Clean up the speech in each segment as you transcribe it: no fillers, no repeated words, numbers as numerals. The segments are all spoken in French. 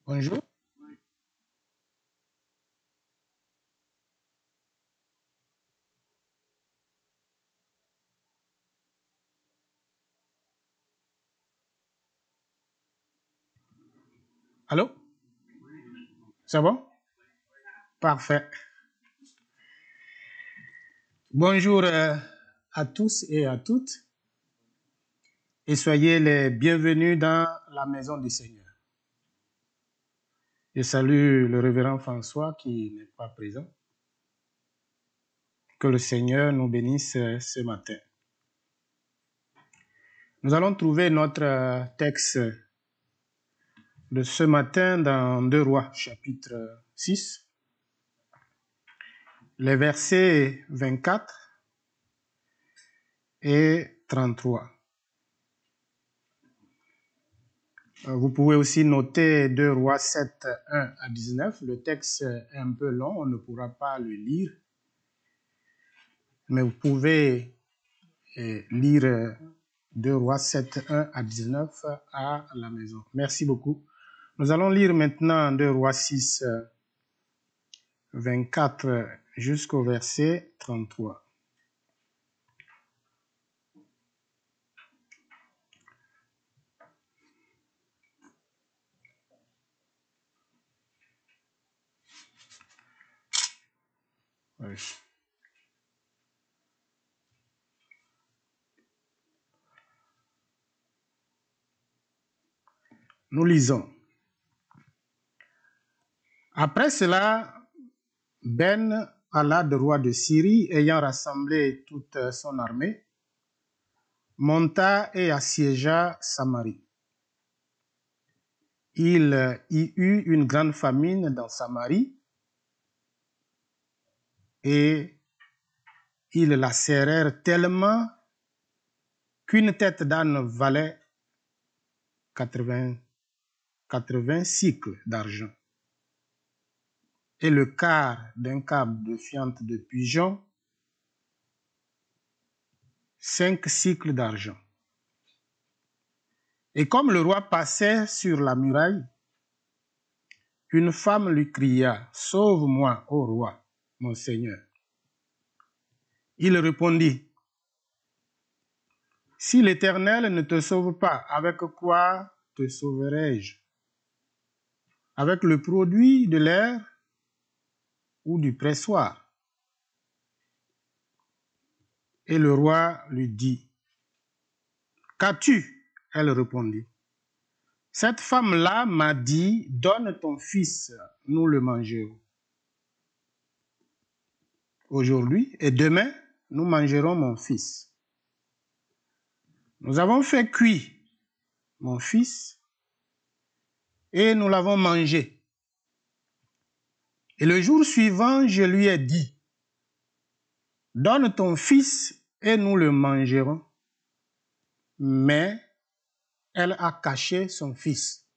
Bonjour. Allô? C'est bon? Parfait. Bonjour à tous et à toutes et soyez les bienvenus dans la maison du Seigneur. Je salue le révérend François qui n'est pas présent. Que le Seigneur nous bénisse ce matin. Nous allons trouver notre texte de ce matin dans 2 Rois, chapitre 6, les versets 24 et 33. Vous pouvez aussi noter 2 Rois 7, 1 à 19. Le texte est un peu long, on ne pourra pas le lire. Mais vous pouvez lire 2 Rois 7, 1 à 19 à la maison. Merci beaucoup. Nous allons lire maintenant 2 Rois 6, 24 jusqu'au verset 33. Oui. Nous lisons. Après cela, Ben-Hadad, roi de Syrie, ayant rassemblé toute son armée, monta et assiégea Samarie. Il y eut une grande famine dans Samarie et ils la serrèrent tellement qu'une tête d'âne valait 80 cycles d'argent et le quart d'un câble de fiente de pigeon 5 cycles d'argent. Et comme le roi passait sur la muraille, une femme lui cria « Sauve-moi, ô roi, mon Seigneur !» Il répondit « Si l'Éternel ne te sauve pas, avec quoi te sauverai-je? Avec le produit de l'air ou du pressoir ?» Et le roi lui dit « Qu'as-tu » Elle répondit « Cette femme-là m'a dit « Donne ton fils, nous le mangerons. Aujourd'hui et demain, nous mangerons mon fils. Nous avons fait cuire mon fils et nous l'avons mangé. Et le jour suivant, je lui ai dit, donne ton fils et nous le mangerons. Mais elle a caché son fils.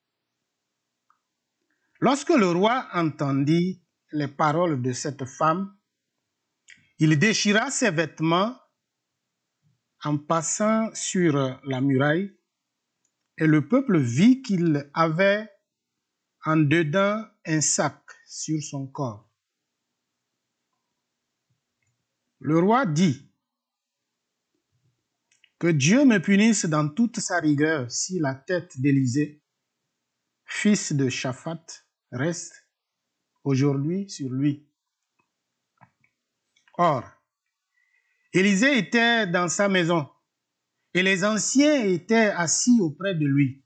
Lorsque le roi entendit les paroles de cette femme, il déchira ses vêtements en passant sur la muraille et le peuple vit qu'il avait en dedans un sac sur son corps. Le roi dit, que Dieu me punisse dans toute sa rigueur si la tête d'Élisée, fils de Shaphat, reste aujourd'hui sur lui. Or, Élisée était dans sa maison et les anciens étaient assis auprès de lui.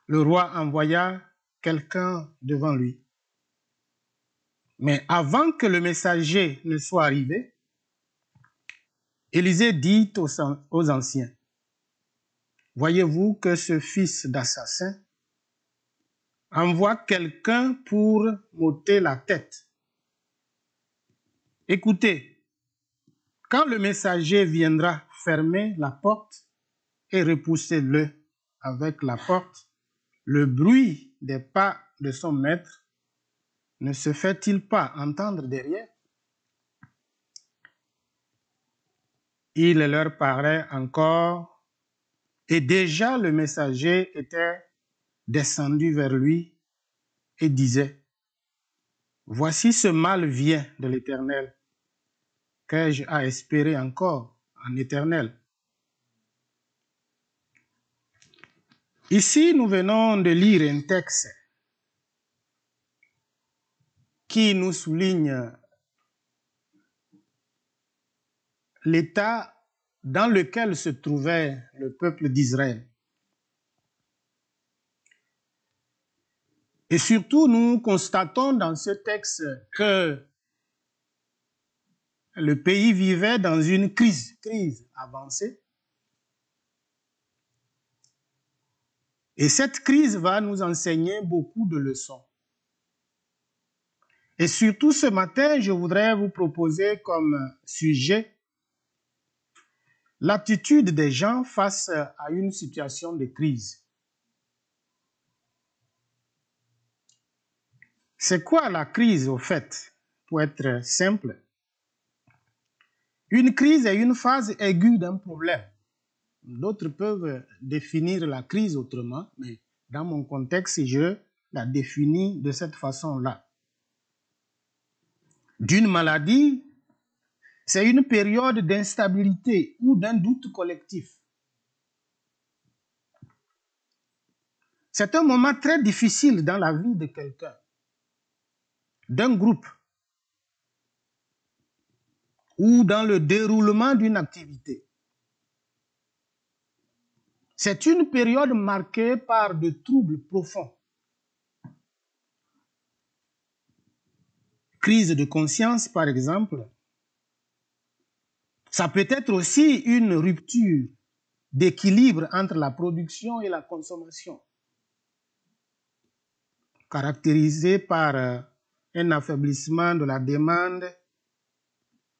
Le roi envoya quelqu'un devant lui. Mais avant que le messager ne soit arrivé, Élisée dit aux anciens, « Voyez-vous que ce fils d'assassin envoie quelqu'un pour m'ôter la tête. Écoutez, quand le messager viendra, fermez la porte et repoussez-le avec la porte. Le bruit des pas de son maître ne se fait-il pas entendre derrière? » Il leur parlait encore et déjà le messager était descendu vers lui et disait, « Voici ce mal vient de l'Éternel. Qu'ai-je à espérer encore en Éternel? » Ici, nous venons de lire un texte qui nous souligne l'état dans lequel se trouvait le peuple d'Israël. Et surtout, nous constatons dans ce texte que le pays vivait dans une crise avancée. Et cette crise va nous enseigner beaucoup de leçons. Et surtout ce matin, je voudrais vous proposer comme sujet l'attitude des gens face à une situation de crise. C'est quoi la crise au fait? Pour être simple, une crise est une phase aiguë d'un problème. D'autres peuvent définir la crise autrement, mais dans mon contexte, je la définis de cette façon-là. D'une maladie, c'est une période d'instabilité ou d'un doute collectif. C'est un moment très difficile dans la vie de quelqu'un, d'un groupe, ou dans le déroulement d'une activité. C'est une période marquée par de troubles profonds. Crise de conscience, par exemple. Ça peut être aussi une rupture d'équilibre entre la production et la consommation, caractérisée par un affaiblissement de la demande.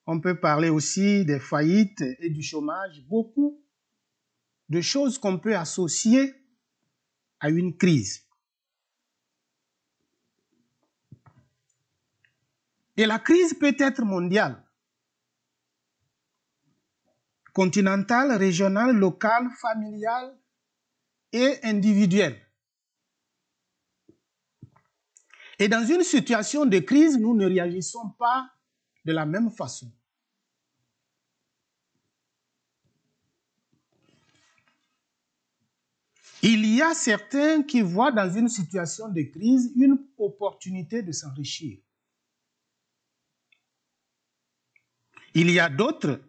On peut parler aussi des faillites et du chômage, beaucoup de choses qu'on peut associer à une crise. Et la crise peut être mondiale, continentale, régionale, locale, familiale et individuelle. Et dans une situation de crise, nous ne réagissons pas de la même façon. Il y a certains qui voient dans une situation de crise une opportunité de s'enrichir. Il y a d'autres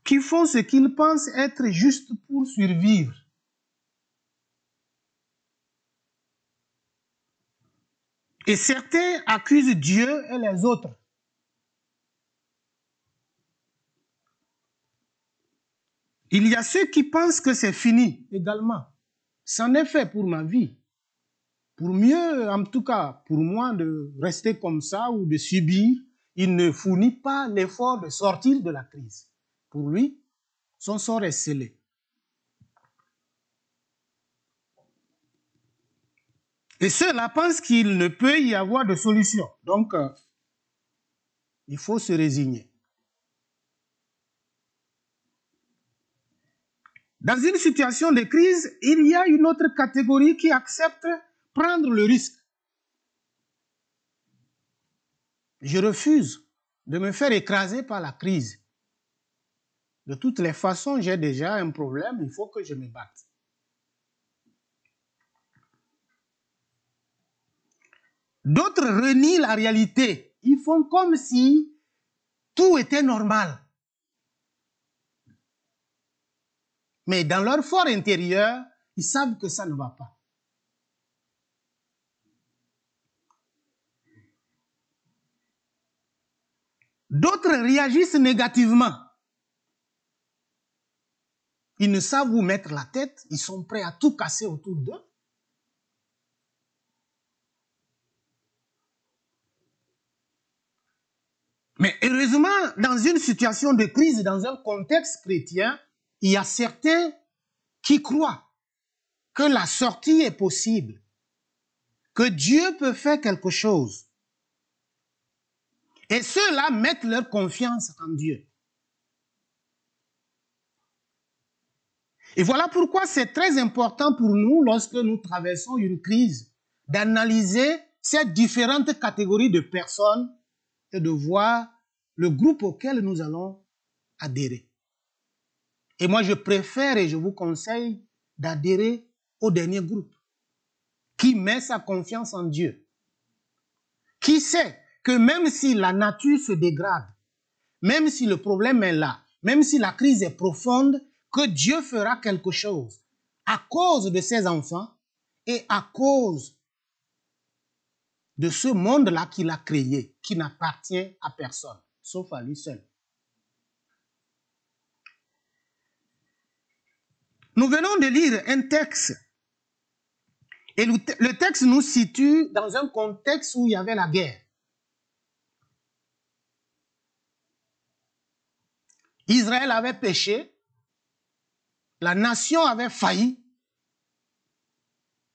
qui font ce qu'ils pensent être juste pour survivre. Et certains accusent Dieu et les autres. Il y a ceux qui pensent que c'est fini également. C'en est fait pour ma vie. Pour mieux, en tout cas, pour moi, de rester comme ça ou de subir, il ne fournit pas l'effort de sortir de la crise. Pour lui, son sort est scellé. Et ceux-là pensent qu'il ne peut y avoir de solution. Donc, il faut se résigner. Dans une situation de crise, il y a une autre catégorie qui accepte prendre le risque. Je refuse de me faire écraser par la crise. De toutes les façons, j'ai déjà un problème, il faut que je me batte. D'autres renient la réalité. Ils font comme si tout était normal. Mais dans leur fort intérieur, ils savent que ça ne va pas. D'autres réagissent négativement. Ils ne savent où mettre la tête, ils sont prêts à tout casser autour d'eux. Mais heureusement, dans une situation de crise, dans un contexte chrétien, il y a certains qui croient que la sortie est possible, que Dieu peut faire quelque chose. Et ceux-là mettent leur confiance en Dieu. Et voilà pourquoi c'est très important pour nous, lorsque nous traversons une crise, d'analyser ces différentes catégories de personnes et de voir le groupe auquel nous allons adhérer. Et moi, je préfère et je vous conseille d'adhérer au dernier groupe, qui met sa confiance en Dieu, qui sait que même si la nature se dégrade, même si le problème est là, même si la crise est profonde, que Dieu fera quelque chose à cause de ses enfants et à cause de ce monde-là qu'il a créé, qui n'appartient à personne, sauf à lui seul. Nous venons de lire un texte, et le texte nous situe dans un contexte où il y avait la guerre. Israël avait péché, la nation avait failli,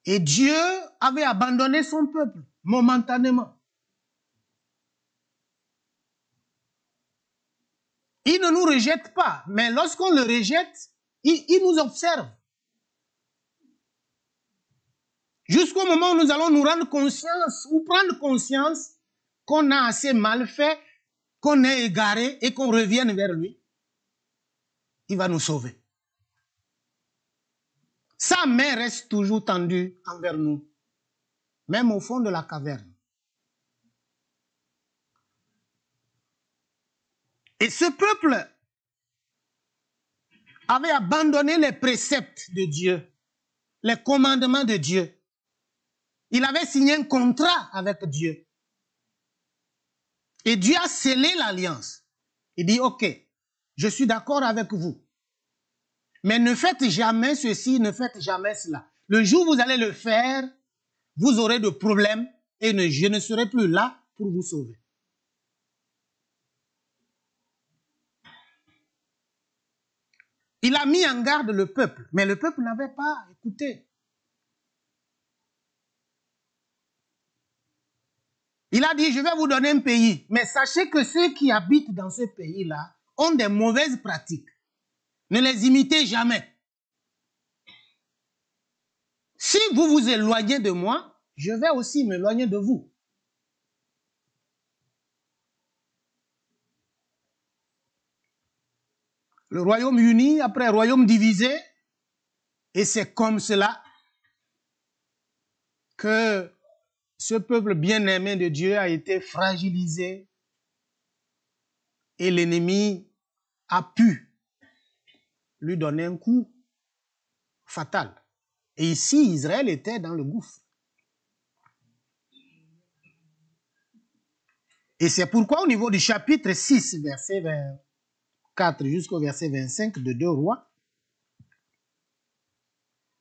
et Dieu avait abandonné son peuple momentanément. Il ne nous rejette pas, mais lorsqu'on le rejette, il nous observe. Jusqu'au moment où nous allons nous rendre conscience ou prendre conscience qu'on a assez mal fait, qu'on est égaré et qu'on revienne vers lui. Il va nous sauver. Sa main reste toujours tendue envers nous, même au fond de la caverne. Et ce peuple avait abandonné les préceptes de Dieu, les commandements de Dieu. Il avait signé un contrat avec Dieu. Et Dieu a scellé l'alliance. Il dit, ok, je suis d'accord avec vous. Mais ne faites jamais ceci, ne faites jamais cela. Le jour où vous allez le faire, vous aurez de problèmes et je ne serai plus là pour vous sauver. Il a mis en garde le peuple, mais le peuple n'avait pas écouté. Il a dit, je vais vous donner un pays, mais sachez que ceux qui habitent dans ce pays-là ont des mauvaises pratiques. Ne les imitez jamais. Si vous vous éloignez de moi, je vais aussi m'éloigner de vous. Le royaume uni après royaume divisé, et c'est comme cela que ce peuple bien-aimé de Dieu a été fragilisé et l'ennemi a pu lui donner un coup fatal. Et ici, Israël était dans le gouffre. Et c'est pourquoi au niveau du chapitre 6, verset 24 jusqu'au verset 25 de 2 Rois,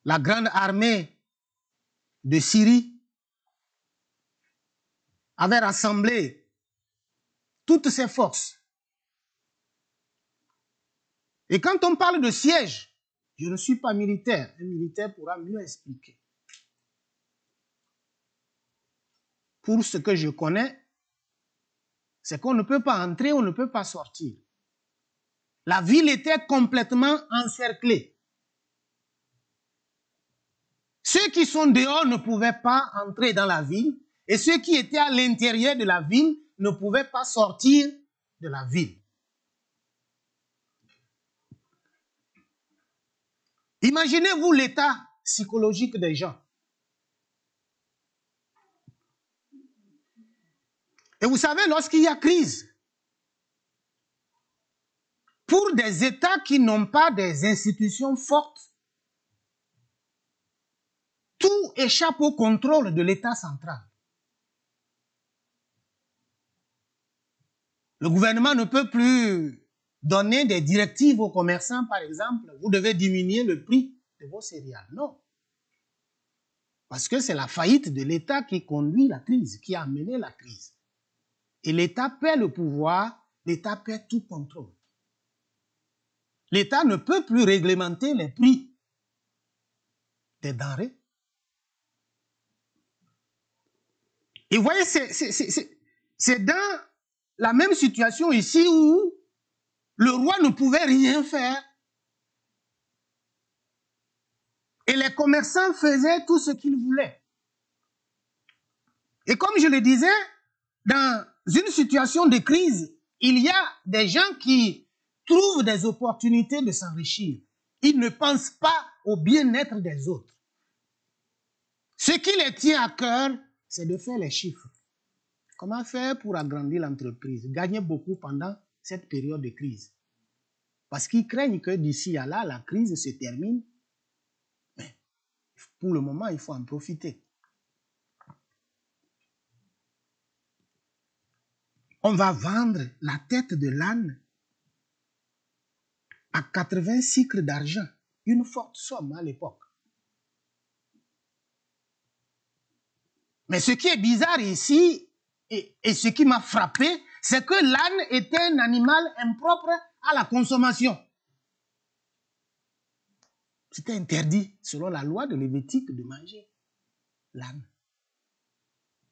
la grande armée de Syrie avait rassemblé toutes ses forces. Et quand on parle de siège, je ne suis pas militaire. Un militaire pourra mieux expliquer. Pour ce que je connais, c'est qu'on ne peut pas entrer, on ne peut pas sortir. La ville était complètement encerclée. Ceux qui sont dehors ne pouvaient pas entrer dans la ville et ceux qui étaient à l'intérieur de la ville ne pouvaient pas sortir de la ville. Imaginez-vous l'état psychologique des gens. Et vous savez, lorsqu'il y a crise, pour des États qui n'ont pas des institutions fortes, tout échappe au contrôle de l'État central. Le gouvernement ne peut plus donner des directives aux commerçants, par exemple, vous devez diminuer le prix de vos céréales. Non. Parce que c'est la faillite de l'État qui conduit la crise, qui a amené la crise. Et l'État perd le pouvoir, l'État perd tout contrôle. L'État ne peut plus réglementer les prix des denrées. Et vous voyez, c'est dans la même situation ici où le roi ne pouvait rien faire. Et les commerçants faisaient tout ce qu'ils voulaient. Et comme je le disais, dans une situation de crise, il y a des gens qui trouvent des opportunités de s'enrichir. Ils ne pensent pas au bien-être des autres. Ce qui les tient à cœur, c'est de faire les chiffres. Comment faire pour agrandir l'entreprise, gagner beaucoup pendant cette période de crise? Parce qu'ils craignent que d'ici à là, la crise se termine. Mais pour le moment, il faut en profiter. On va vendre la tête de l'âne à 80 cycles d'argent. Une forte somme à l'époque. Mais ce qui est bizarre ici, et ce qui m'a frappé, c'est que l'âne était un animal impropre à la consommation. C'était interdit, selon la loi de Lévitique, de manger l'âne.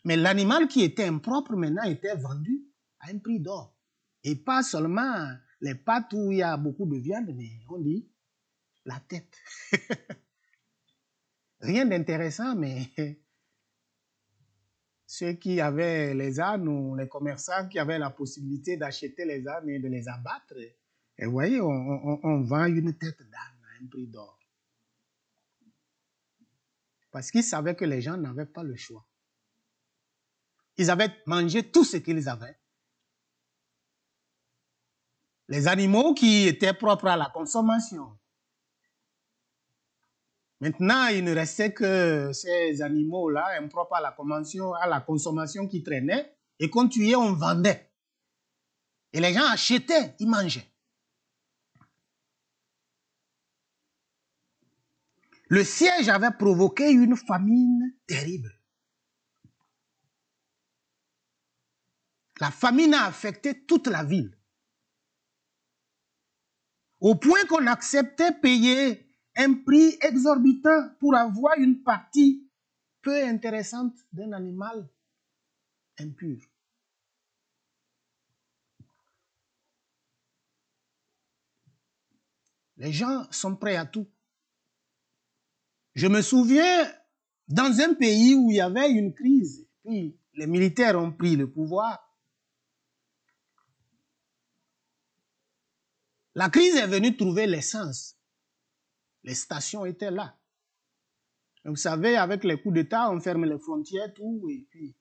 Mais l'animal qui était impropre maintenant était vendu à un prix d'or. Et pas seulement les pattes où il y a beaucoup de viande, mais on dit la tête. Rien d'intéressant, mais ceux qui avaient les ânes ou les commerçants qui avaient la possibilité d'acheter les ânes et de les abattre, et vous voyez, on vend une tête d'âne à un prix d'or. Parce qu'ils savaient que les gens n'avaient pas le choix. Ils avaient mangé tout ce qu'ils avaient. Les animaux qui étaient propres à la consommation. Maintenant, il ne restait que ces animaux-là, impropres à la consommation qui traînaient, et qu'on tuait, on vendait. Et les gens achetaient, ils mangeaient. Le siège avait provoqué une famine terrible. La famine a affecté toute la ville. Au point qu'on acceptait payer un prix exorbitant pour avoir une partie peu intéressante d'un animal impur. Les gens sont prêts à tout. Je me souviens, dans un pays où il y avait une crise, puis les militaires ont pris le pouvoir, la crise est venue trouver l'essence. Les stations étaient là. Vous savez, avec les coups d'État, on ferme les frontières, tout, et puis...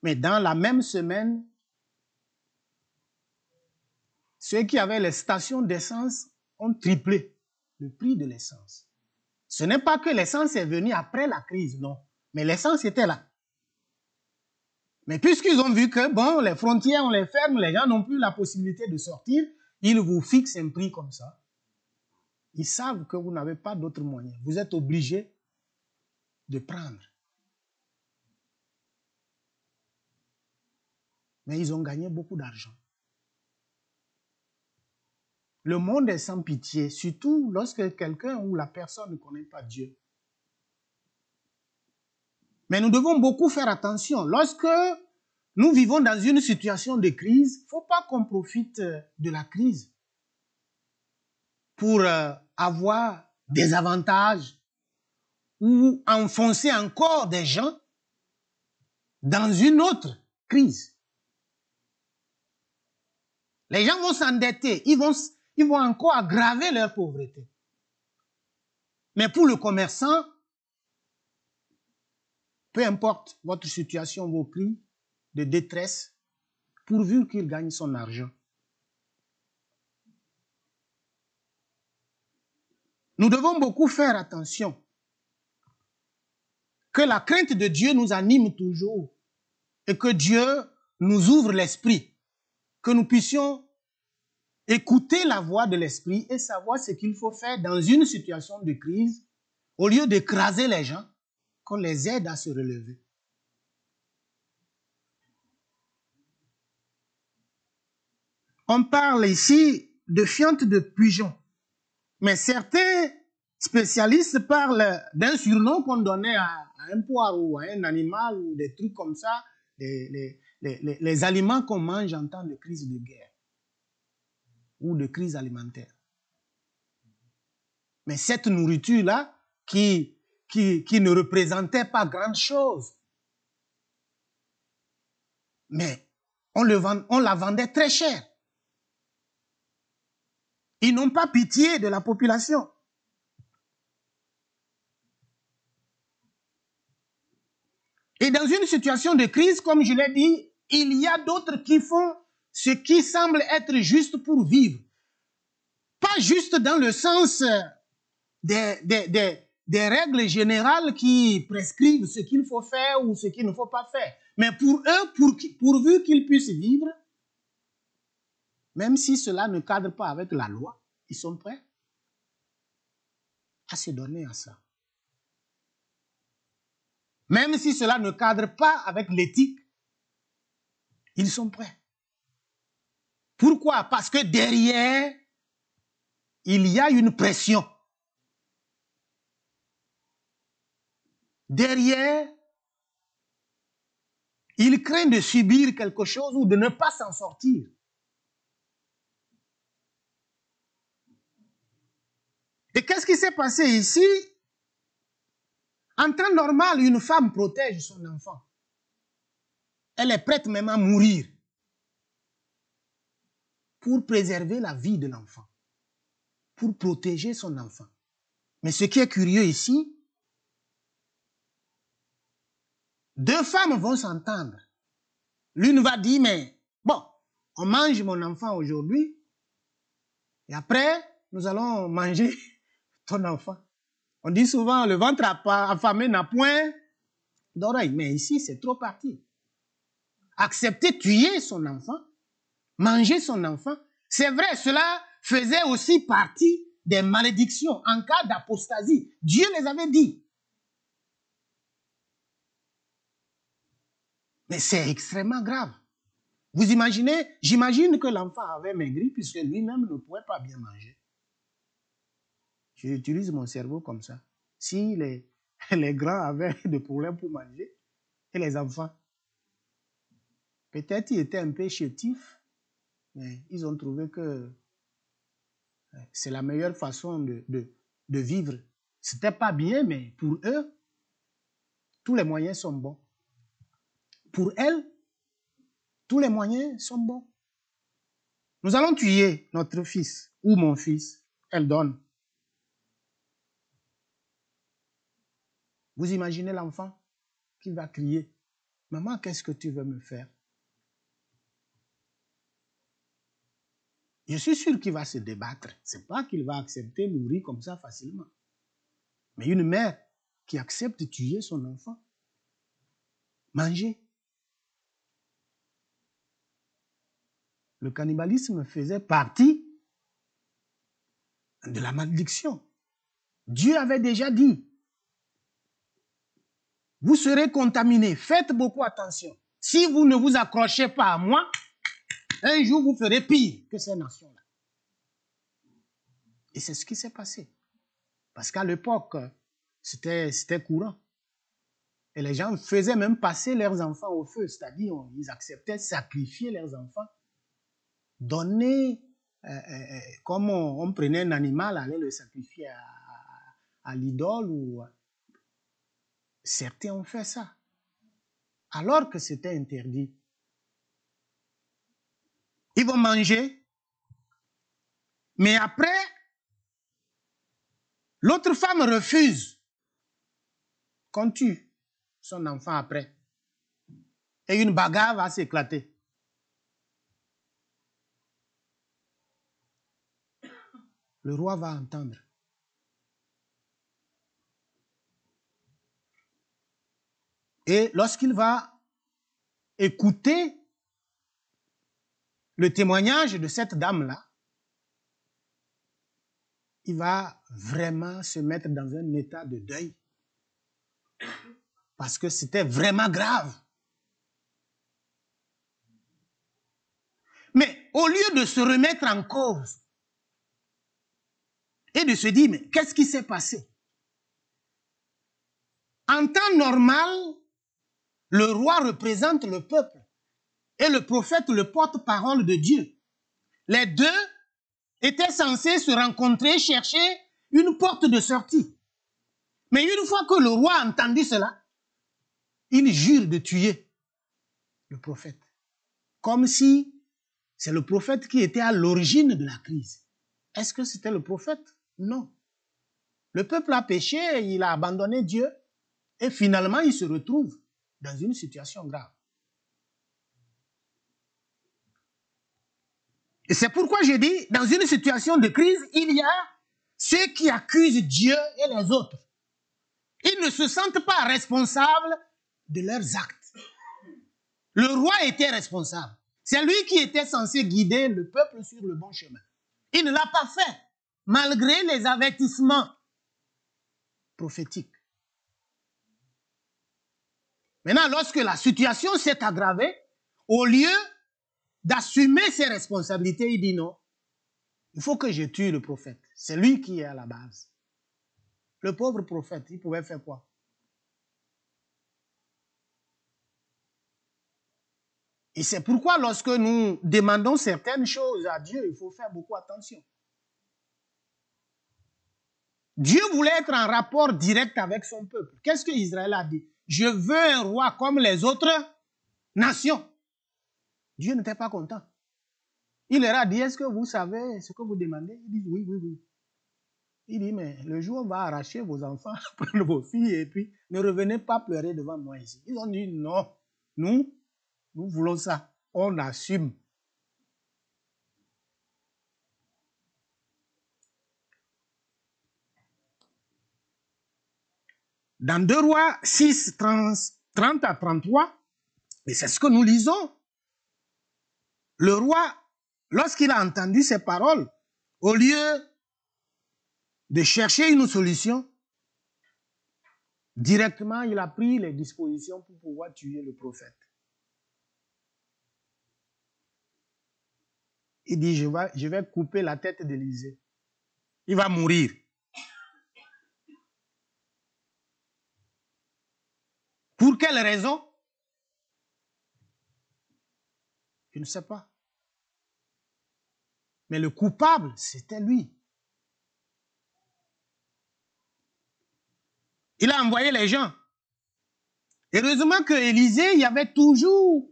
Mais dans la même semaine, ceux qui avaient les stations d'essence ont triplé le prix de l'essence. Ce n'est pas que l'essence est venue après la crise, non. Mais l'essence était là. Mais puisqu'ils ont vu que, bon, les frontières, on les ferme, les gens n'ont plus la possibilité de sortir, ils vous fixent un prix comme ça. Ils savent que vous n'avez pas d'autre moyen. Vous êtes obligé de prendre. Mais ils ont gagné beaucoup d'argent. Le monde est sans pitié, surtout lorsque quelqu'un ou la personne ne connaît pas Dieu. Mais nous devons beaucoup faire attention. Lorsque nous vivons dans une situation de crise, il ne faut pas qu'on profite de la crise pour avoir des avantages ou enfoncer encore des gens dans une autre crise. Les gens vont s'endetter, ils vont encore aggraver leur pauvreté. Mais pour le commerçant, peu importe votre situation, vos cris de détresse, pourvu qu'il gagne son argent. Nous devons beaucoup faire attention. Que la crainte de Dieu nous anime toujours et que Dieu nous ouvre l'esprit. Que nous puissions écouter la voix de l'esprit et savoir ce qu'il faut faire dans une situation de crise. Au lieu d'écraser les gens, qu'on les aide à se relever. On parle ici de fientes de pigeons. Mais certains spécialistes parlent d'un surnom qu'on donnait à un poire ou à un animal ou des trucs comme ça, les aliments qu'on mange en temps de crise de guerre ou de crise alimentaire. Mais cette nourriture-là qui ne représentait pas grande chose. Mais on la vendait très cher. Ils n'ont pas pitié de la population. Et dans une situation de crise, comme je l'ai dit, il y a d'autres qui font ce qui semble être juste pour vivre. Pas juste dans le sens des règles générales qui prescrivent ce qu'il faut faire ou ce qu'il ne faut pas faire. Mais pour eux, pourvu qu'ils puissent vivre, même si cela ne cadre pas avec la loi, ils sont prêts à se donner à ça. Même si cela ne cadre pas avec l'éthique, ils sont prêts. Pourquoi? Parce que derrière, il y a une pression. Derrière, ils craignent de subir quelque chose ou de ne pas s'en sortir. Et qu'est-ce qui s'est passé ici? En temps normal, une femme protège son enfant. Elle est prête même à mourir pour préserver la vie de l'enfant, pour protéger son enfant. Mais ce qui est curieux ici, deux femmes vont s'entendre. L'une va dire, mais bon, on mange mon enfant aujourd'hui, et après, nous allons manger ton enfant. On dit souvent, le ventre affamé n'a point d'oreille. Mais ici, c'est trop parti. Accepter tuer son enfant, manger son enfant, c'est vrai, cela faisait aussi partie des malédictions en cas d'apostasie. Dieu les avait dit. Mais c'est extrêmement grave. Vous imaginez, j'imagine que l'enfant avait maigri puisque lui-même ne pouvait pas bien manger. J'utilise mon cerveau comme ça. Si les grands avaient des problèmes pour manger, et les enfants, peut-être ils étaient un peu chétifs, mais ils ont trouvé que c'est la meilleure façon de vivre. C'était pas bien, mais pour eux, tous les moyens sont bons. Pour elle, tous les moyens sont bons. Nous allons tuer notre fils ou mon fils. Elle donne. Vous imaginez l'enfant qui va crier, « Maman, qu'est-ce que tu veux me faire ?» Je suis sûr qu'il va se débattre. Ce n'est pas qu'il va accepter mourir comme ça facilement. Mais une mère qui accepte de tuer son enfant, manger. Le cannibalisme faisait partie de la malédiction. Dieu avait déjà dit, vous serez contaminés, faites beaucoup attention. Si vous ne vous accrochez pas à moi, un jour vous ferez pire que ces nations-là. Et c'est ce qui s'est passé. Parce qu'à l'époque, c'était courant. Et les gens faisaient même passer leurs enfants au feu, c'est-à-dire ils acceptaient de sacrifier leurs enfants, donner, comme on prenait un animal, aller le sacrifier à l'idole, ou certains ont fait ça, alors que c'était interdit. Ils vont manger, mais après, l'autre femme refuse qu'on tue son enfant après. Et une bagarre va s'éclater. Le roi va entendre. Et lorsqu'il va écouter le témoignage de cette dame-là, il va vraiment se mettre dans un état de deuil. Parce que c'était vraiment grave. Mais au lieu de se remettre en cause et de se dire, mais qu'est-ce qui s'est passé? En temps normal, le roi représente le peuple et le prophète le porte-parole de Dieu. Les deux étaient censés se rencontrer, chercher une porte de sortie. Mais une fois que le roi a entendu cela, il jure de tuer le prophète. Comme si c'est le prophète qui était à l'origine de la crise. Est-ce que c'était le prophète? Non. Le peuple a péché, il a abandonné Dieu et finalement il se retrouve dans une situation grave. Et c'est pourquoi je dis, dans une situation de crise, il y a ceux qui accusent Dieu et les autres. Ils ne se sentent pas responsables de leurs actes. Le roi était responsable. C'est lui qui était censé guider le peuple sur le bon chemin. Il ne l'a pas fait, malgré les avertissements prophétiques. Maintenant, lorsque la situation s'est aggravée, au lieu d'assumer ses responsabilités, il dit non, il faut que je tue le prophète. C'est lui qui est à la base. Le pauvre prophète, il pouvait faire quoi? Et c'est pourquoi lorsque nous demandons certaines choses à Dieu, il faut faire beaucoup attention. Dieu voulait être en rapport direct avec son peuple. Qu'est-ce que Israël a dit? Je veux un roi comme les autres nations. Dieu n'était pas content. Il leur a dit, est-ce que vous savez ce que vous demandez? Ils disent, oui, oui, oui. Il dit, mais le jour où on va arracher vos enfants, prendre vos filles, et puis ne revenez pas pleurer devant moi ici. Ils ont dit, non, nous voulons ça. On assume. Dans 2 Rois 6, 30 à 33, et c'est ce que nous lisons, le roi, lorsqu'il a entendu ces paroles, au lieu de chercher une solution, directement, il a pris les dispositions pour pouvoir tuer le prophète. Il dit, je vais couper la tête d'Élisée. Il va mourir. Pour quelle raison? Je ne sais pas. Mais le coupable, c'était lui. Il a envoyé les gens. Heureusement que Élisée, il y avait toujours,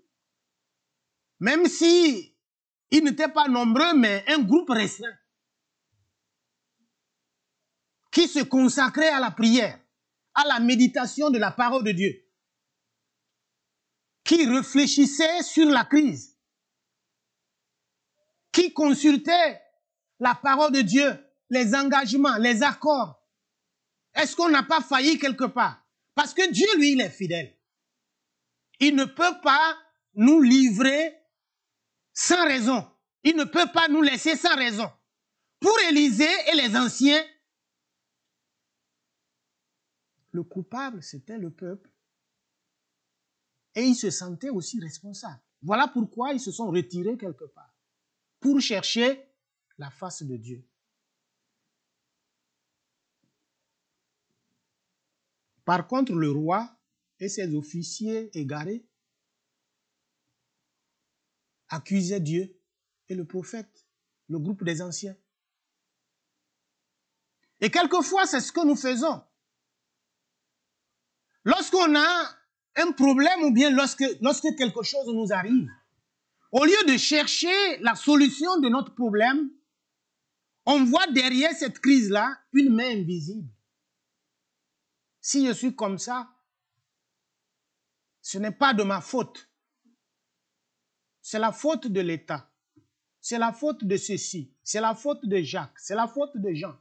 même si ils n'étaient pas nombreux, mais un groupe restreint qui se consacrait à la prière, à la méditation de la parole de Dieu, qui réfléchissait sur la crise, qui consultait la parole de Dieu, les engagements, les accords. Est-ce qu'on n'a pas failli quelque part? Parce que Dieu, lui, il est fidèle. Il ne peut pas nous livrer sans raison. Il ne peut pas nous laisser sans raison. Pour Élisée et les anciens, le coupable, c'était le peuple. Et ils se sentaient aussi responsables. Voilà pourquoi ils se sont retirés quelque part, pour chercher la face de Dieu. Par contre, le roi et ses officiers égarés accusaient Dieu et le prophète, le groupe des anciens. Et quelquefois, c'est ce que nous faisons. Lorsqu'on a un problème ou bien lorsque quelque chose nous arrive, au lieu de chercher la solution de notre problème, on voit derrière cette crise-là une main invisible. Si je suis comme ça, ce n'est pas de ma faute. C'est la faute de l'État. C'est la faute de ceci. C'est la faute de Jacques. C'est la faute de Jean.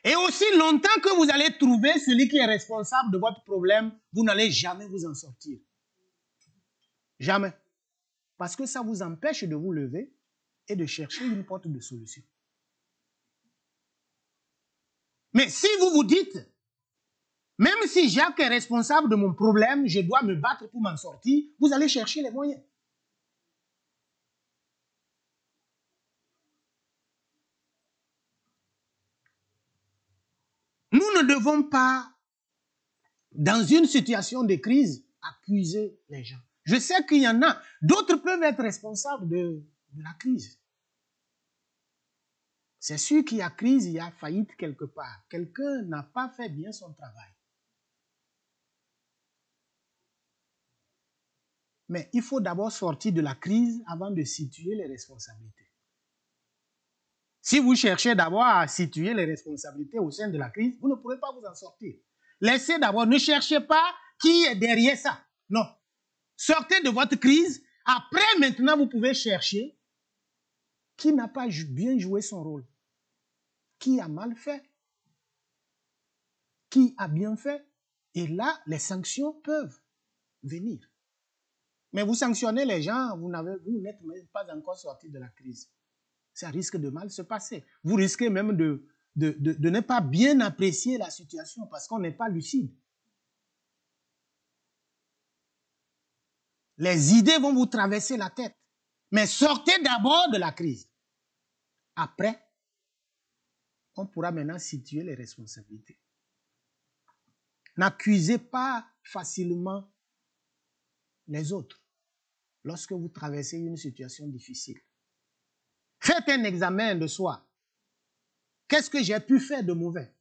Et aussi longtemps que vous allez trouver celui qui est responsable de votre problème, vous n'allez jamais vous en sortir. Jamais. Parce que ça vous empêche de vous lever et de chercher une porte de solution. Mais si vous vous dites, même si Jacques est responsable de mon problème, je dois me battre pour m'en sortir, vous allez chercher les moyens. Nous ne devons pas, dans une situation de crise, accuser les gens. Je sais qu'il y en a, d'autres peuvent être responsables de la crise. C'est sûr qu'il y a crise, il y a faillite quelque part. Quelqu'un n'a pas fait bien son travail. Mais il faut d'abord sortir de la crise avant de situer les responsabilités. Si vous cherchez d'abord à situer les responsabilités au sein de la crise, vous ne pourrez pas vous en sortir. Laissez d'abord, ne cherchez pas qui est derrière ça. Non. Sortez de votre crise. Après, maintenant, vous pouvez chercher qui n'a pas bien joué son rôle. Qui a mal fait. Qui a bien fait. Et là, les sanctions peuvent venir. Mais vous sanctionnez les gens, vous n'êtes même pas encore sorti de la crise. Ça risque de mal se passer. Vous risquez même de ne pas bien apprécier la situation parce qu'on n'est pas lucide. Les idées vont vous traverser la tête. Mais sortez d'abord de la crise. Après, on pourra maintenant situer les responsabilités. N'accusez pas facilement les autres lorsque vous traversez une situation difficile. Faites un examen de soi. Qu'est-ce que j'ai pu faire de mauvais?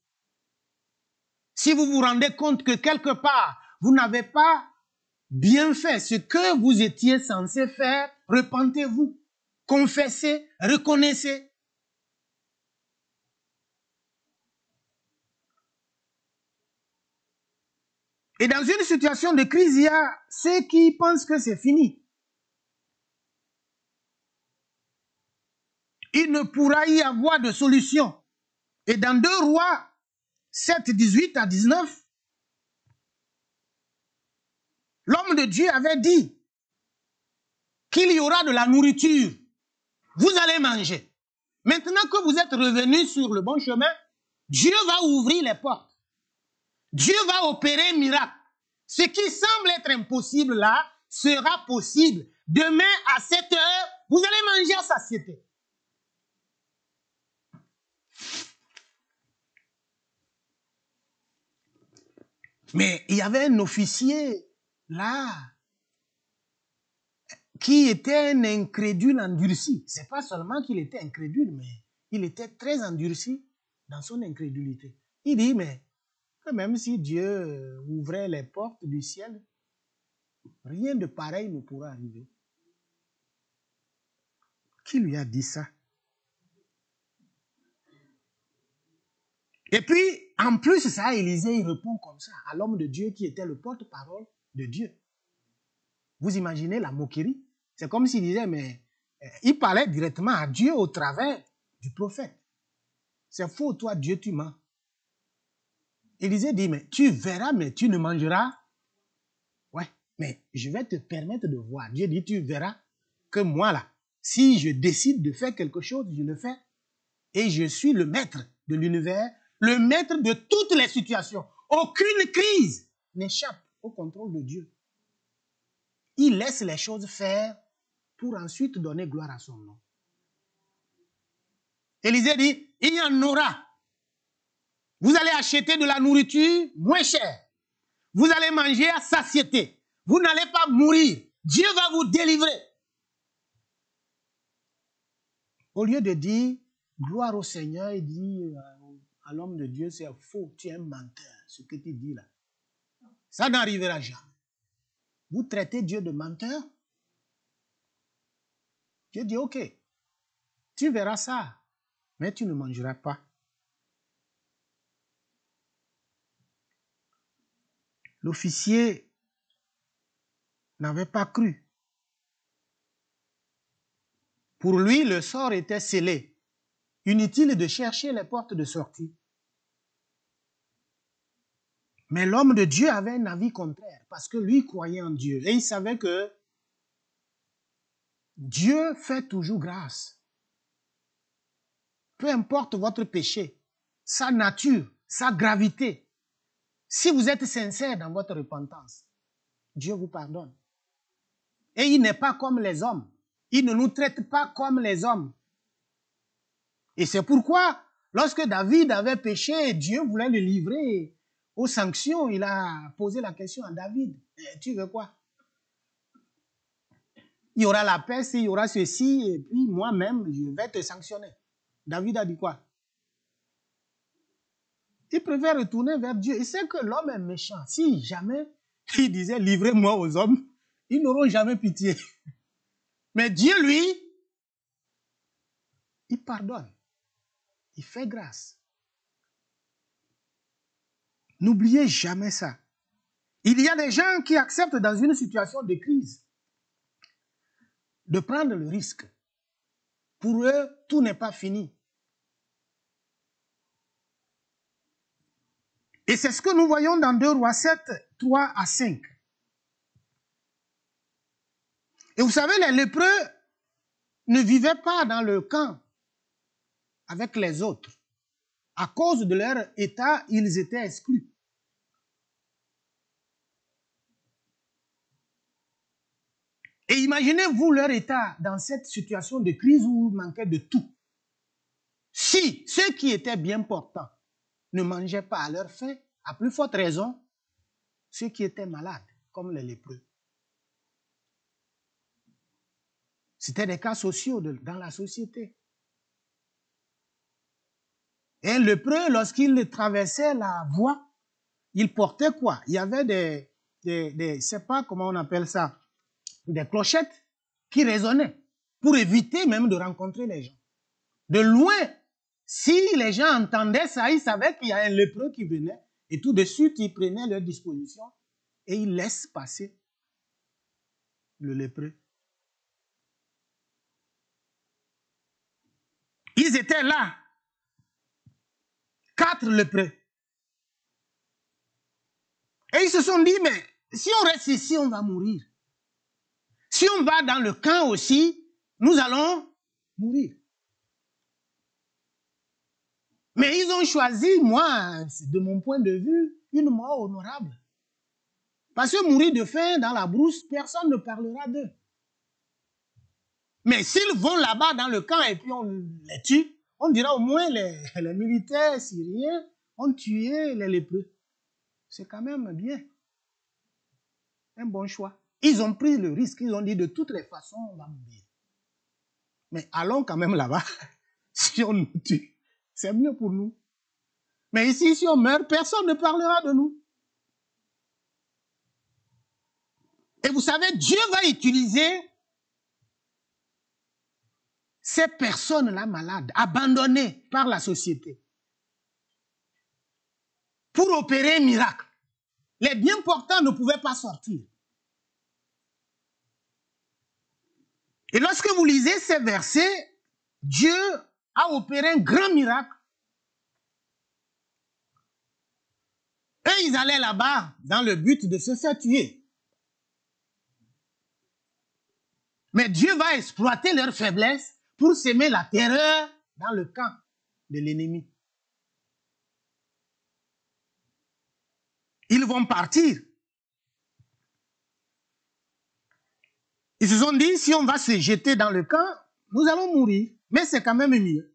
Si vous vous rendez compte que quelque part, vous n'avez pas bien fait ce que vous étiez censé faire, repentez-vous, confessez, reconnaissez. Et dans une situation de crise, il y a ceux qui pensent que c'est fini. Il ne pourra y avoir de solution. Et dans 2 Rois 7, 18 à 19, l'homme de Dieu avait dit qu'il y aura de la nourriture. Vous allez manger. Maintenant que vous êtes revenus sur le bon chemin, Dieu va ouvrir les portes. Dieu va opérer un miracle. Ce qui semble être impossible là sera possible. Demain à 7 heures, vous allez manger à satiété. Mais il y avait un officier là qui était un incrédule endurci. C'est pas seulement qu'il était incrédule, mais il était très endurci dans son incrédulité. Il dit, mais même si Dieu ouvrait les portes du ciel, rien de pareil ne pourra arriver. Qui lui a dit ça? Et puis, en plus, ça, Élisée, il répond comme ça à l'homme de Dieu qui était le porte-parole de Dieu. Vous imaginez la moquerie? C'est comme s'il disait, mais il parlait directement à Dieu au travers du prophète. C'est faux, toi, Dieu, tu mens. Élisée dit, mais tu verras, mais tu ne mangeras. Ouais, mais je vais te permettre de voir. Dieu dit, tu verras que moi, là, si je décide de faire quelque chose, je le fais. Et je suis le maître de l'univers, le maître de toutes les situations. Aucune crise n'échappe au contrôle de Dieu. Il laisse les choses faire pour ensuite donner gloire à son nom. Élisée dit, il y en aura. Vous allez acheter de la nourriture moins chère. Vous allez manger à satiété. Vous n'allez pas mourir. Dieu va vous délivrer. Au lieu de dire, gloire au Seigneur, il dit à l'homme de Dieu, c'est faux, tu es un menteur, ce que tu dis là. Ça n'arrivera jamais. Vous traitez Dieu de menteur. Dieu dit, ok, tu verras ça, mais tu ne mangeras pas. L'officier n'avait pas cru. Pour lui, le sort était scellé. Inutile de chercher les portes de sortie. Mais l'homme de Dieu avait un avis contraire parce que lui croyait en Dieu. Et il savait que Dieu fait toujours grâce. Peu importe votre péché, sa nature, sa gravité. Si vous êtes sincère dans votre repentance, Dieu vous pardonne. Et il n'est pas comme les hommes. Il ne nous traite pas comme les hommes. Et c'est pourquoi, lorsque David avait péché, Dieu voulait le livrer aux sanctions. Il a posé la question à David. Tu veux quoi? Il y aura la peste, il y aura ceci, et puis moi-même, je vais te sanctionner. David a dit quoi? Il préfère retourner vers Dieu. Il sait que l'homme est méchant. Si jamais il disait livrez-moi aux hommes, ils n'auront jamais pitié. Mais Dieu, lui, il pardonne. Il fait grâce. N'oubliez jamais ça. Il y a des gens qui acceptent dans une situation de crise de prendre le risque. Pour eux, tout n'est pas fini. Et c'est ce que nous voyons dans 2 Rois 7, 3 à 5. Et vous savez, les lépreux ne vivaient pas dans le camp avec les autres. À cause de leur état, ils étaient exclus. Et imaginez-vous leur état dans cette situation de crise où il manquait de tout. Si ceux qui étaient bien portants ne mangeaient pas à leur faim, à plus forte raison, ceux qui étaient malades, comme les lépreux. C'était des cas sociaux dans la société. Et un lépreux, lorsqu'il traversait la voie, il portait quoi? Il y avait je ne sais pas comment on appelle ça, des clochettes qui résonnaient pour éviter même de rencontrer les gens. De loin, si les gens entendaient ça, ils savaient qu'il y a un lépreux qui venait et tout de suite, ils prenaient leur disposition et ils laissent passer le lépreux. Ils étaient là, 4 lépreux. Et ils se sont dit, mais si on reste ici, on va mourir. Si on va dans le camp aussi, nous allons mourir. Mais ils ont choisi, moi, de mon point de vue, une mort honorable. Parce que mourir de faim dans la brousse, personne ne parlera d'eux. Mais s'ils vont là-bas dans le camp et puis on les tue, on dira au moins les militaires syriens ont tué les lépreux. C'est quand même bien. Un bon choix. Ils ont pris le risque, ils ont dit de toutes les façons, on va mourir. Mais allons quand même là-bas. Si on nous tue, c'est mieux pour nous. Mais ici, si on meurt, personne ne parlera de nous. Et vous savez, Dieu va utiliser ces personnes-là malades, abandonnées par la société, pour opérer un miracle. Les bien portants ne pouvaient pas sortir. Et lorsque vous lisez ces versets, Dieu a opéré un grand miracle. Et ils allaient là-bas dans le but de se faire tuer. Mais Dieu va exploiter leur faiblesse pour semer la terreur dans le camp de l'ennemi. Ils vont partir. Ils se sont dit, si on va se jeter dans le camp, nous allons mourir. Mais c'est quand même mieux.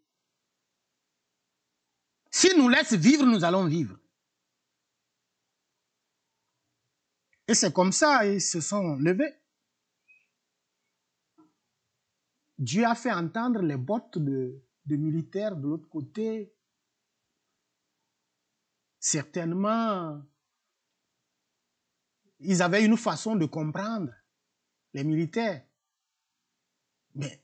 S'ils nous laissent vivre, nous allons vivre. Et c'est comme ça, ils se sont levés. Dieu a fait entendre les bottes de militaires de l'autre côté. Certainement, ils avaient une façon de comprendre, les militaires. Mais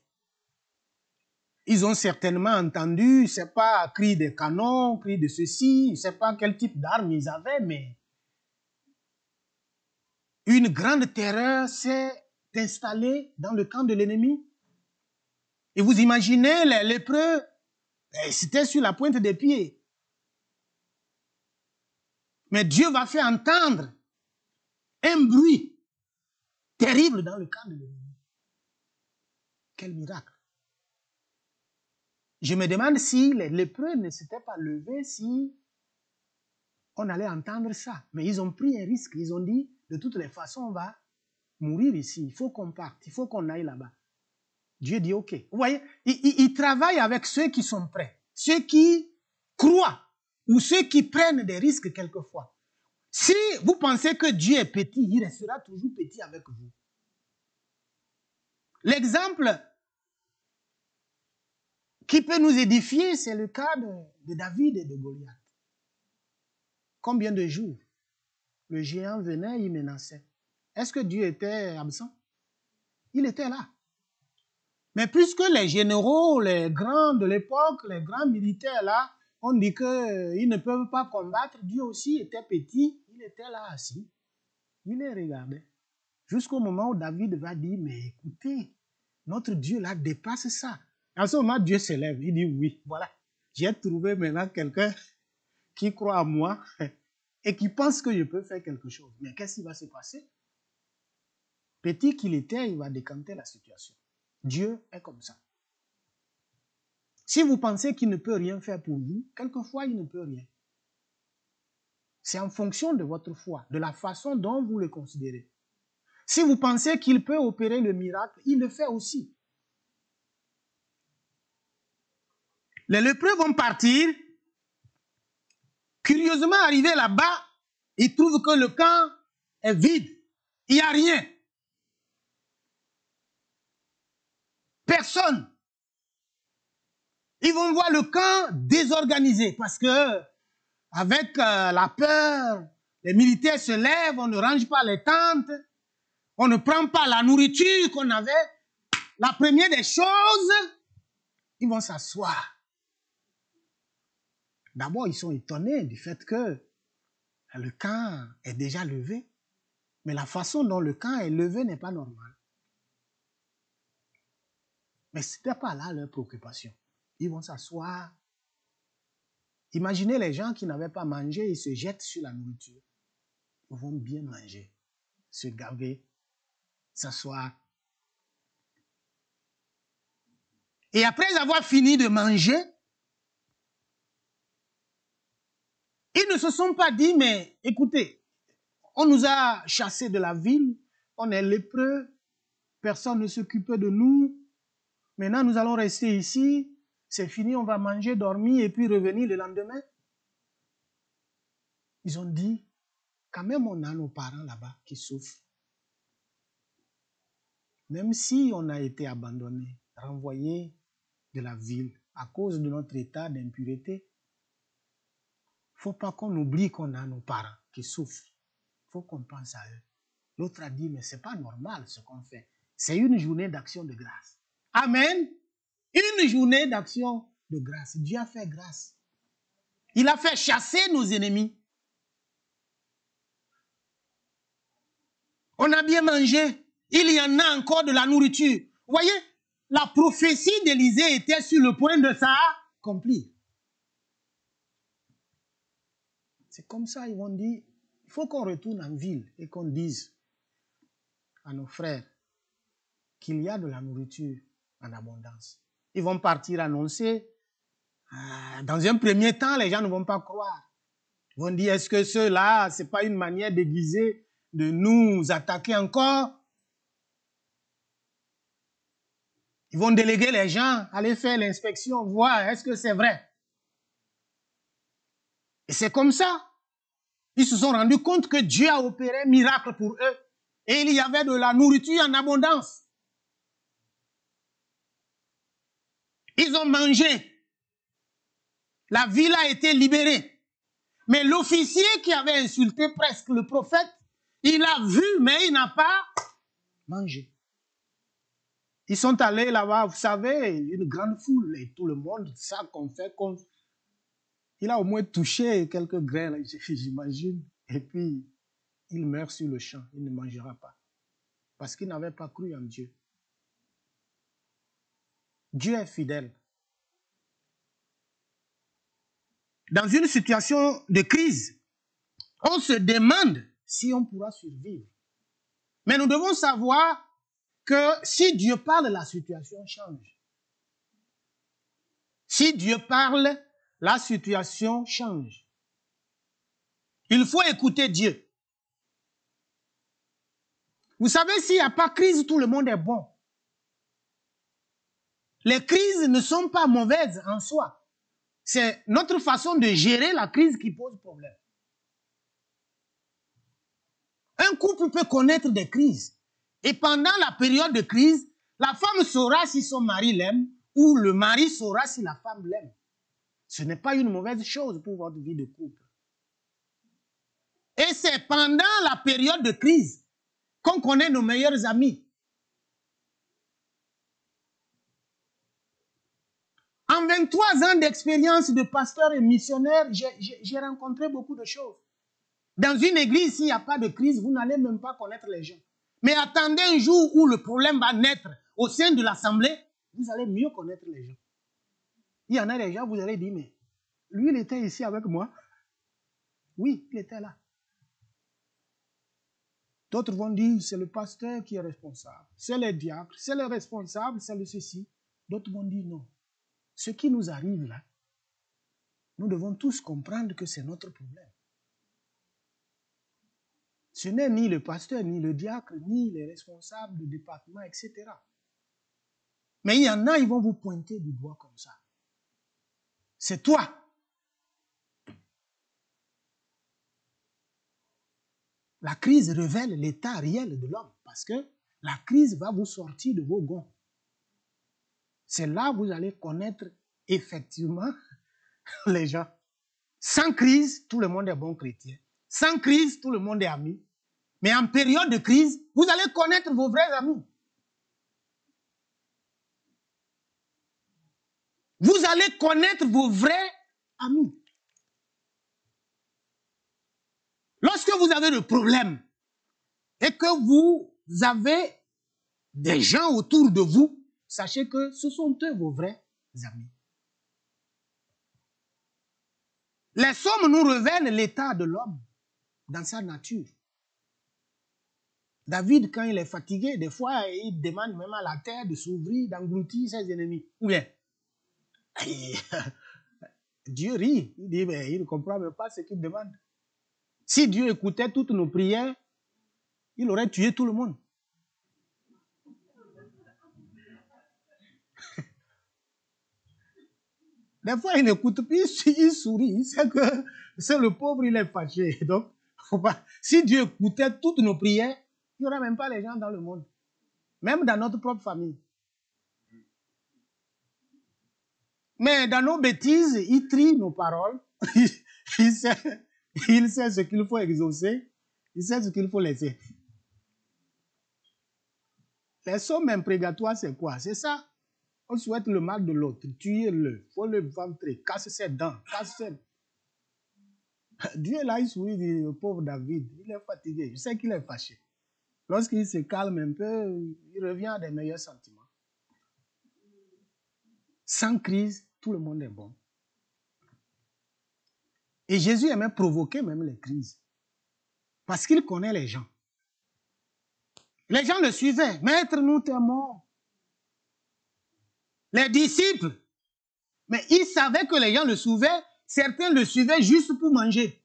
ils ont certainement entendu, c'est pas cri de canon, cri de ceci, je sais pas quel type d'armes ils avaient, mais une grande terreur s'est installée dans le camp de l'ennemi. Et vous imaginez les lépreux, c'était sur la pointe des pieds. Mais Dieu va faire entendre un bruit terrible dans le camp de l'ennemi. Quel miracle! Je me demande si les lépreux ne s'étaient pas levés, si on allait entendre ça. Mais ils ont pris un risque. Ils ont dit, de toutes les façons, on va mourir ici. Il faut qu'on parte. Il faut qu'on aille là-bas. Dieu dit, OK. Vous voyez, il travaille avec ceux qui sont prêts. Ceux qui croient ou ceux qui prennent des risques quelquefois. Si vous pensez que Dieu est petit, il restera toujours petit avec vous. L'exemple qui peut nous édifier, c'est le cas de David et de Goliath. Combien de jours le géant venait, il menaçait. Est-ce que Dieu était absent? Il était là. Mais puisque les généraux, les grands de l'époque, les grands militaires là, on dit qu'ils ne peuvent pas combattre, Dieu aussi était petit, il était là assis. Il les regardait. Jusqu'au moment où David va dire, mais écoutez, notre Dieu là dépasse ça. En ce moment, Dieu se lève, il dit oui, voilà, j'ai trouvé maintenant quelqu'un qui croit à moi et qui pense que je peux faire quelque chose. Mais qu'est-ce qui va se passer? Petit qu'il était, il va décanter la situation. Dieu est comme ça. Si vous pensez qu'il ne peut rien faire pour vous, quelquefois il ne peut rien. C'est en fonction de votre foi, de la façon dont vous le considérez. Si vous pensez qu'il peut opérer le miracle, il le fait aussi. Les lépreux vont partir. Curieusement, arrivé là-bas, ils trouvent que le camp est vide. Il n'y a rien. Personne. Ils vont voir le camp désorganisé parce que, avec la peur, les militaires se lèvent, on ne range pas les tentes, on ne prend pas la nourriture qu'on avait. La première des choses, ils vont s'asseoir. D'abord, ils sont étonnés du fait que le camp est déjà levé, mais la façon dont le camp est levé n'est pas normale. Mais ce n'était pas là leur préoccupation. Ils vont s'asseoir. Imaginez les gens qui n'avaient pas mangé, ils se jettent sur la nourriture. Ils vont bien manger, se gaver, s'asseoir. Et après avoir fini de manger, ils ne se sont pas dit, mais écoutez, on nous a chassés de la ville, on est lépreux, personne ne s'occupait de nous, maintenant nous allons rester ici, c'est fini, on va manger, dormir et puis revenir le lendemain. Ils ont dit, quand même on a nos parents là-bas qui souffrent. Même si on a été abandonné, renvoyé de la ville à cause de notre état d'impureté, il ne faut pas qu'on oublie qu'on a nos parents qui souffrent. Il faut qu'on pense à eux. L'autre a dit, mais ce n'est pas normal ce qu'on fait. C'est une journée d'action de grâce. Amen. Une journée d'action de grâce. Dieu a fait grâce. Il a fait chasser nos ennemis. On a bien mangé. Il y en a encore de la nourriture. Vous voyez, la prophétie d'Élisée était sur le point de s'accomplir. C'est comme ça, ils vont dire, il faut qu'on retourne en ville et qu'on dise à nos frères qu'il y a de la nourriture en abondance. Ils vont partir annoncer. Dans un premier temps, les gens ne vont pas croire. Ils vont dire, est-ce que ceux-là, ce n'est pas une manière déguisée de nous attaquer encore? Ils vont déléguer les gens, aller faire l'inspection, voir est-ce que c'est vrai. Et c'est comme ça. Ils se sont rendus compte que Dieu a opéré un miracle pour eux. Et il y avait de la nourriture en abondance. Ils ont mangé. La ville a été libérée. Mais l'officier qui avait insulté presque le prophète, il a vu, mais il n'a pas mangé. Ils sont allés là-bas, vous savez, une grande foule, et tout le monde, ça qu'on fait, il a au moins touché quelques grains, j'imagine, et puis il meurt sur le champ, il ne mangera pas. Parce qu'il n'avait pas cru en Dieu. Dieu est fidèle. Dans une situation de crise, on se demande si on pourra survivre. Mais nous devons savoir que si Dieu parle, la situation change. Si Dieu parle, la situation change. Il faut écouter Dieu. Vous savez, s'il n'y a pas de crise, tout le monde est bon. Les crises ne sont pas mauvaises en soi. C'est notre façon de gérer la crise qui pose problème. Un couple peut connaître des crises. Et pendant la période de crise, la femme saura si son mari l'aime où le mari saura si la femme l'aime. Ce n'est pas une mauvaise chose pour votre vie de couple. Et c'est pendant la période de crise qu'on connaît nos meilleurs amis. En 23 ans d'expérience de pasteur et missionnaire, j'ai rencontré beaucoup de choses. Dans une église, s'il n'y a pas de crise, vous n'allez même pas connaître les gens. Mais attendez un jour où le problème va naître au sein de l'assemblée, vous allez mieux connaître les gens. Il y en a des gens, vous allez dire, mais lui, il était ici avec moi. Oui, il était là. D'autres vont dire, c'est le pasteur qui est responsable. C'est le diacre, c'est le responsable, c'est le ceci. D'autres vont dire, non. Ce qui nous arrive là, nous devons tous comprendre que c'est notre problème. Ce n'est ni le pasteur, ni le diacre, ni les responsables du département, etc. Mais il y en a, ils vont vous pointer du doigt comme ça. C'est toi. La crise révèle l'état réel de l'homme parce que la crise va vous sortir de vos gonds. C'est là que vous allez connaître effectivement les gens. Sans crise, tout le monde est bon chrétien. Sans crise, tout le monde est ami. Mais en période de crise, vous allez connaître vos vrais amis. Vous allez connaître vos vrais amis. Lorsque vous avez le problème et que vous avez des gens autour de vous, sachez que ce sont eux vos vrais amis. Les psaumes nous révèlent l'état de l'homme dans sa nature. David, quand il est fatigué, des fois, il demande même à la terre de s'ouvrir, d'engloutir ses ennemis. Ou bien, Dieu rit. Il dit, mais il ne comprend même pas ce qu'il demande. Si Dieu écoutait toutes nos prières, il aurait tué tout le monde. Des fois, il n'écoute plus, il sourit. Il sait que c'est le pauvre, il est fâché. Donc, si Dieu écoutait toutes nos prières, il n'y aurait même pas les gens dans le monde. Même dans notre propre famille. Mais dans nos bêtises, il trie nos paroles. il sait ce qu'il faut exaucer. Il sait ce qu'il faut laisser. Les sommes imprécatoires, c'est quoi? C'est ça. On souhaite le mal de l'autre. Tuez-le. Il faut le ventrer. Casse ses dents. Casse ses... Dieu là, il sourit, dit, le pauvre David. Il est fatigué. Je sais qu'il est fâché. Lorsqu'il se calme un peu, il revient à des meilleurs sentiments. Sans crise, tout le monde est bon. Et Jésus aimait provoquer même les crises. Parce qu'il connaît les gens. Les gens le suivaient. Maître, nous t'aimons. Les disciples. Mais ils savaient que les gens le suivaient. Certains le suivaient juste pour manger.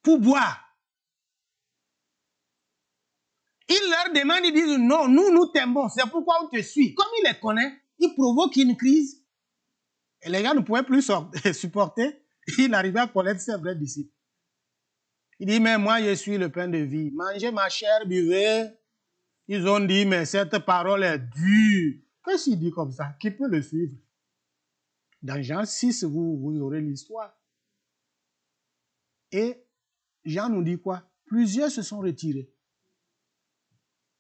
Pour boire. Il leur demande, ils disent, non, nous t'aimons. C'est pourquoi on te suit. Comme il les connaît, il provoque une crise. Et les gens ne pouvaient plus supporter. Il arrivait à connaître ses vrais disciples. Il dit, mais moi, je suis le pain de vie. Mangez ma chair, buvez. Ils ont dit, mais cette parole est dure. Qu'est-ce qu'il dit comme ça? Qui peut le suivre? Dans Jean 6, vous aurez l'histoire. Et Jean nous dit quoi? Plusieurs se sont retirés.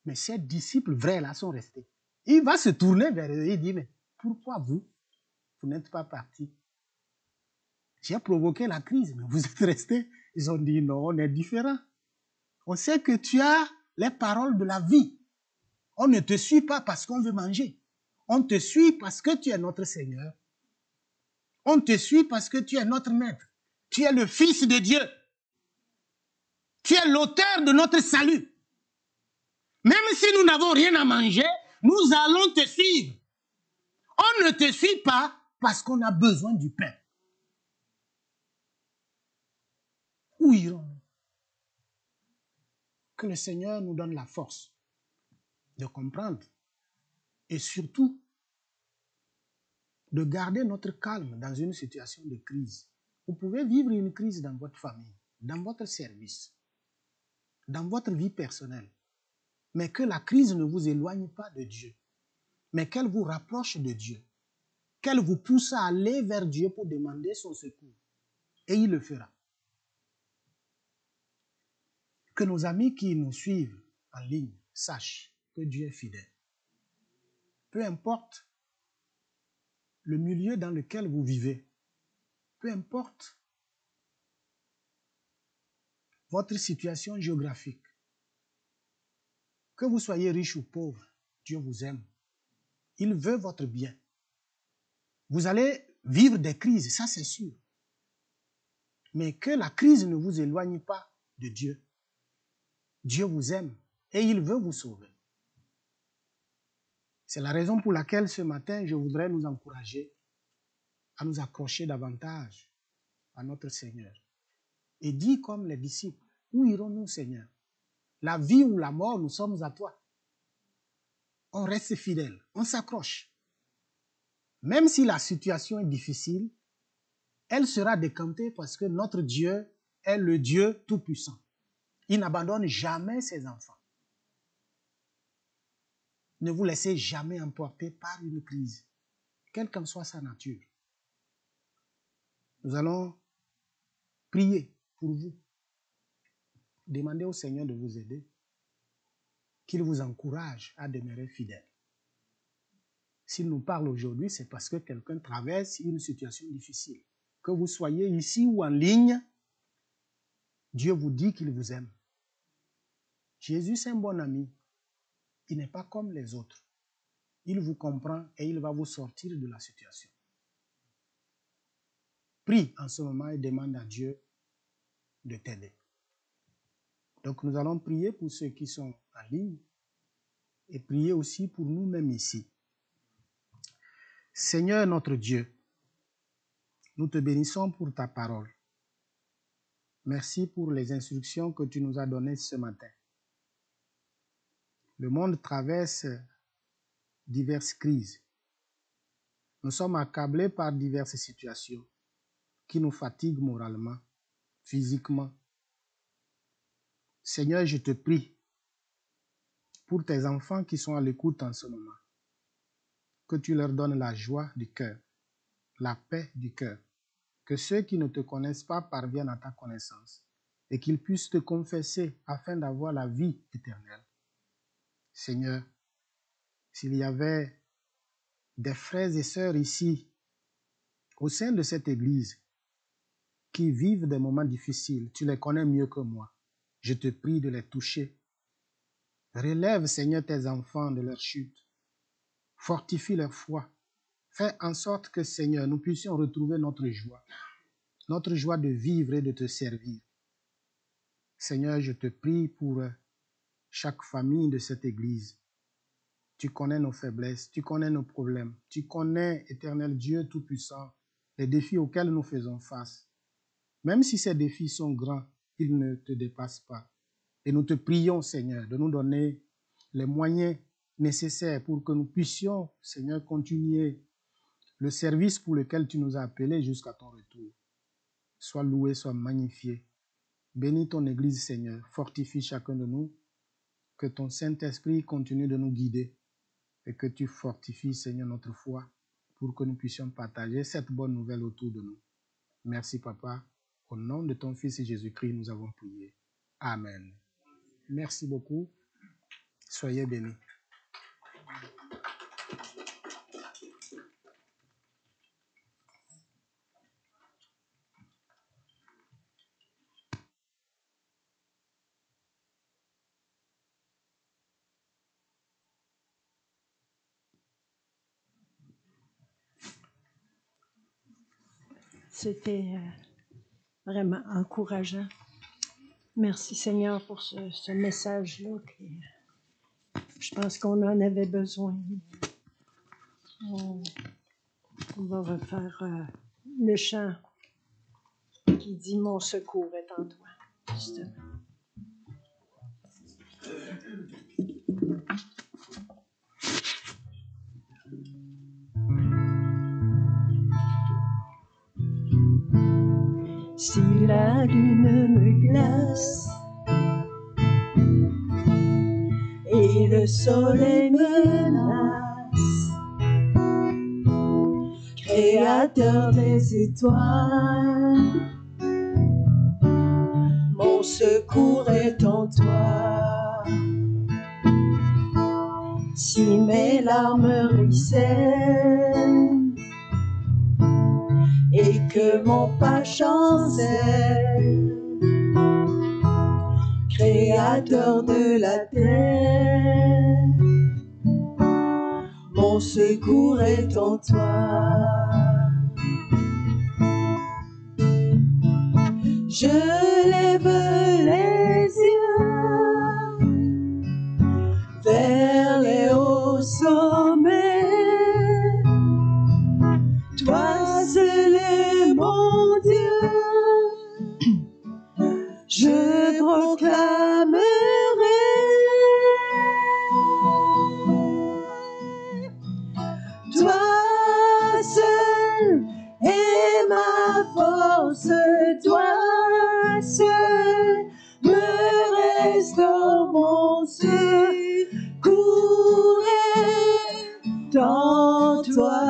Mais ces disciples vrais-là sont restés. Il va se tourner vers eux et il dit, mais pourquoi vous n'êtes pas partis? J'ai provoqué la crise, mais vous êtes restés. Ils ont dit, non, on est différents. On sait que tu as les paroles de la vie. On ne te suit pas parce qu'on veut manger. On te suit parce que tu es notre Seigneur. On te suit parce que tu es notre maître. Tu es le Fils de Dieu. Tu es l'auteur de notre salut. Même si nous n'avons rien à manger, nous allons te suivre. On ne te suit pas parce qu'on a besoin du pain. Où irons-nous? Que le Seigneur nous donne la force de comprendre et surtout de garder notre calme dans une situation de crise. Vous pouvez vivre une crise dans votre famille, dans votre service, dans votre vie personnelle, mais que la crise ne vous éloigne pas de Dieu, mais qu'elle vous rapproche de Dieu. qu'elle vous pousse à aller vers Dieu pour demander son secours. Et il le fera. Que nos amis qui nous suivent en ligne sachent que Dieu est fidèle. Peu importe le milieu dans lequel vous vivez, peu importe votre situation géographique, que vous soyez riche ou pauvre, Dieu vous aime. Il veut votre bien. Vous allez vivre des crises, ça c'est sûr. Mais que la crise ne vous éloigne pas de Dieu. Dieu vous aime et il veut vous sauver. C'est la raison pour laquelle ce matin, je voudrais nous encourager à nous accrocher davantage à notre Seigneur. Et dire comme les disciples, où irons-nous, Seigneur? La vie ou la mort, nous sommes à toi. On reste fidèle, on s'accroche. Même si la situation est difficile, elle sera décantée parce que notre Dieu est le Dieu tout-puissant. Il n'abandonne jamais ses enfants. Ne vous laissez jamais emporter par une crise, quelle qu'en soit sa nature. Nous allons prier pour vous. Demandez au Seigneur de vous aider, qu'il vous encourage à demeurer fidèle. S'il nous parle aujourd'hui, c'est parce que quelqu'un traverse une situation difficile. Que vous soyez ici ou en ligne, Dieu vous dit qu'il vous aime. Jésus, c'est un bon ami. Il n'est pas comme les autres. Il vous comprend et il va vous sortir de la situation. Prie en ce moment et demande à Dieu de t'aider. Donc nous allons prier pour ceux qui sont en ligne et prier aussi pour nous-mêmes ici. Seigneur notre Dieu, nous te bénissons pour ta parole. Merci pour les instructions que tu nous as données ce matin. Le monde traverse diverses crises. Nous sommes accablés par diverses situations qui nous fatiguent moralement, physiquement. Seigneur, je te prie pour tes enfants qui sont à l'écoute en ce moment, que tu leur donnes la joie du cœur, la paix du cœur, que ceux qui ne te connaissent pas parviennent à ta connaissance et qu'ils puissent te confesser afin d'avoir la vie éternelle. Seigneur, s'il y avait des frères et sœurs ici, au sein de cette église, qui vivent des moments difficiles, tu les connais mieux que moi. Je te prie de les toucher. Relève, Seigneur, tes enfants de leur chute. Fortifie leur foi. Fais en sorte que, Seigneur, nous puissions retrouver notre joie de vivre et de te servir. Seigneur, je te prie pour chaque famille de cette église. Tu connais nos faiblesses, tu connais nos problèmes, tu connais, Éternel Dieu Tout-Puissant, les défis auxquels nous faisons face. Même si ces défis sont grands, ils ne te dépassent pas. Et nous te prions, Seigneur, de nous donner les moyens nécessaires pour que nous puissions, Seigneur, continuer le service pour lequel tu nous as appelés jusqu'à ton retour. Sois loué, sois magnifié. Bénis ton Église, Seigneur. Fortifie chacun de nous. Que ton Saint-Esprit continue de nous guider et que tu fortifies, Seigneur, notre foi pour que nous puissions partager cette bonne nouvelle autour de nous. Merci, Papa. Au nom de ton Fils Jésus-Christ, nous avons prié. Amen. Merci beaucoup. Soyez bénis. C'était vraiment encourageant. Merci Seigneur pour ce message-là. Je pense qu'on en avait besoin. On va refaire le chant qui dit « Mon secours est en toi », justement. Si la lune me glace et le soleil menace, créateur des étoiles. Mon secours est en toi. Si mes larmes ruissellent et que mon pas chancelle, créateur de la terre, mon secours est en toi. Je lève les yeux vers les hauts sommets. Toi seul est mon Dieu, je proclamerai toi seul est ma force, toi seul me restaure mon secours est en toi.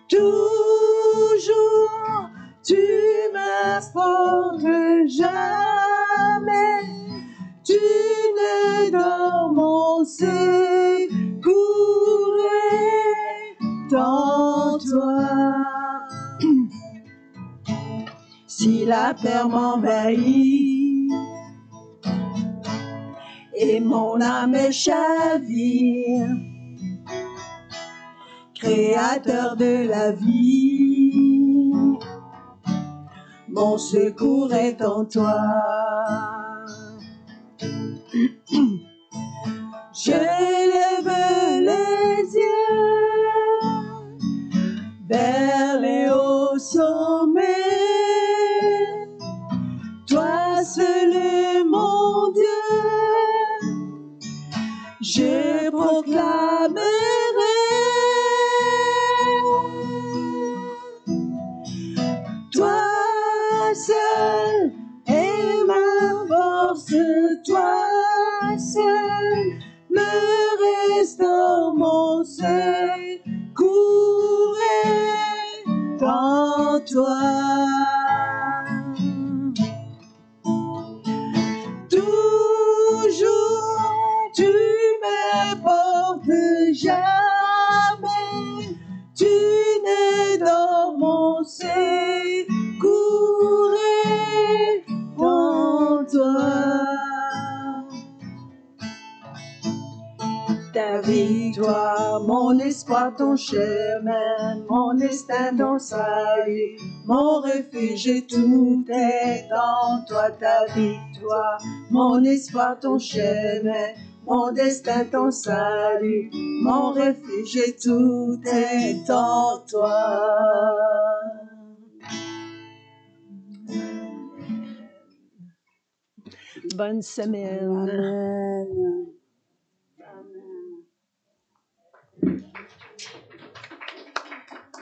Toujours tu me portes, jamais tu ne dors, mon secours est en toi. Si la peur m'envahit et mon âme chavire, créateur de la vie, mon secours est en toi. Je lève les yeux vers les hauts sommets. Toi seul est mon Dieu, je proclamerai toi seul est ma force, toi seul me restaure, mon secours est en toi. Toujours tu me portes, jamais tu ne dors, mon secours est en toi. Ta victoire, mon espoir, ton chemin, mon destin, ton salut, mon refuge, et tout est en toi. Ta victoire, mon espoir, ton chemin, mon destin, ton salut, mon refuge, et tout est en toi. Bonne semaine. Amen.